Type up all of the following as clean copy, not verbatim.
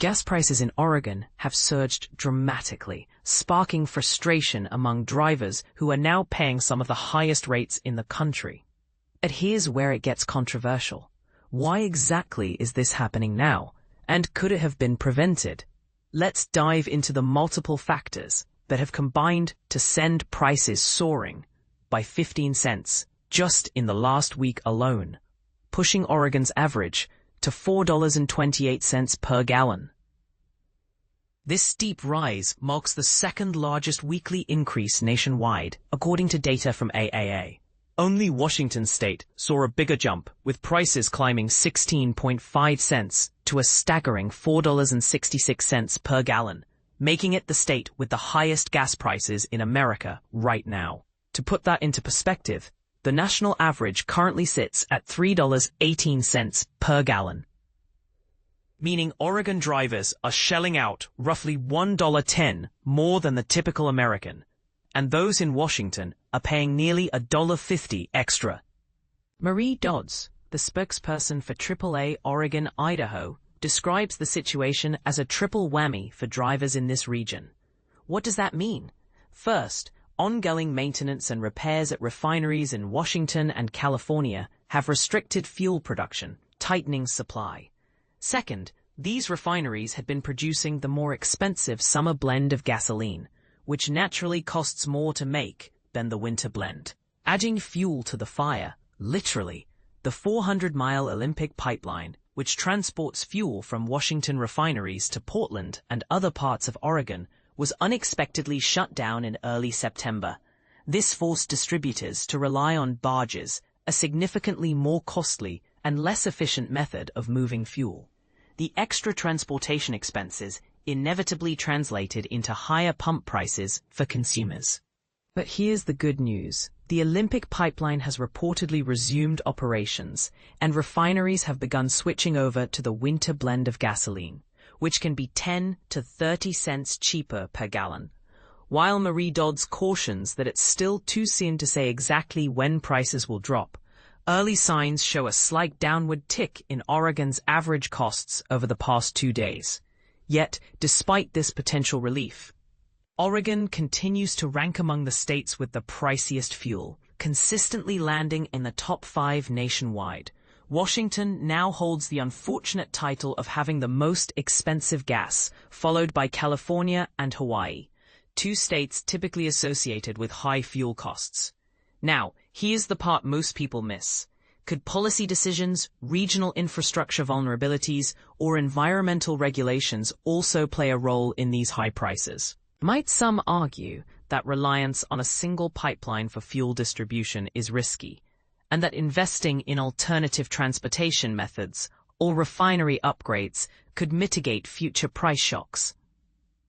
Gas prices in Oregon have surged dramatically, sparking frustration among drivers who are now paying some of the highest rates in the country. But here's where it gets controversial. Why exactly is this happening now? And could it have been prevented? Let's dive into the multiple factors that have combined to send prices soaring by 15 cents just in the last week alone, pushing Oregon's average to $4.28 per gallon. This steep rise marks the second largest weekly increase nationwide, according to data from AAA. Only Washington state saw a bigger jump, with prices climbing 16.5 cents to a staggering $4.66 per gallon, making it the state with the highest gas prices in America right now. To put that into perspective, the national average currently sits at $3.18 per gallon, meaning Oregon drivers are shelling out roughly $1.10 more than the typical American, and those in Washington are paying nearly $1.50 extra. Marie Dodds, the spokesperson for AAA Oregon, Idaho, describes the situation as a triple whammy for drivers in this region. What does that mean? First, ongoing maintenance and repairs at refineries in Washington and California have restricted fuel production, tightening supply. Second, these refineries had been producing the more expensive summer blend of gasoline, which naturally costs more to make than the winter blend. Adding fuel to the fire, literally, the 400-mile Olympic pipeline, which transports fuel from Washington refineries to Portland and other parts of Oregon, was unexpectedly shut down in early September. This forced distributors to rely on barges, a significantly more costly and less efficient method of moving fuel. The extra transportation expenses inevitably translated into higher pump prices for consumers. But here's the good news. The Olympic pipeline has reportedly resumed operations, and refineries have begun switching over to the winter blend of gasoline, which can be 10 to 30 cents cheaper per gallon. While Marie Dodds cautions that it's still too soon to say exactly when prices will drop, early signs show a slight downward tick in Oregon's average costs over the past 2 days. Yet, despite this potential relief, Oregon continues to rank among the states with the priciest fuel, consistently landing in the top 5 nationwide. Washington now holds the unfortunate title of having the most expensive gas, followed by California and Hawaii, 2 states typically associated with high fuel costs. Now, here's the part most people miss. Could policy decisions, regional infrastructure vulnerabilities, or environmental regulations also play a role in these high prices? Might some argue that reliance on a single pipeline for fuel distribution is risky, and that investing in alternative transportation methods or refinery upgrades could mitigate future price shocks?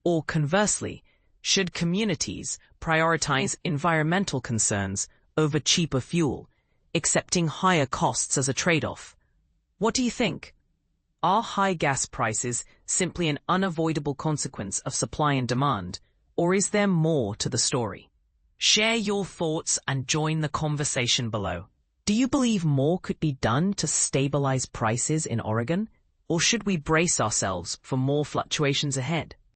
Or conversely, should communities prioritize environmental concerns over cheaper fuel, accepting higher costs as a trade-off? What do you think? Are high gas prices simply an unavoidable consequence of supply and demand, or is there more to the story? Share your thoughts and join the conversation below. Do you believe more could be done to stabilize prices in Oregon, or should we brace ourselves for more fluctuations ahead?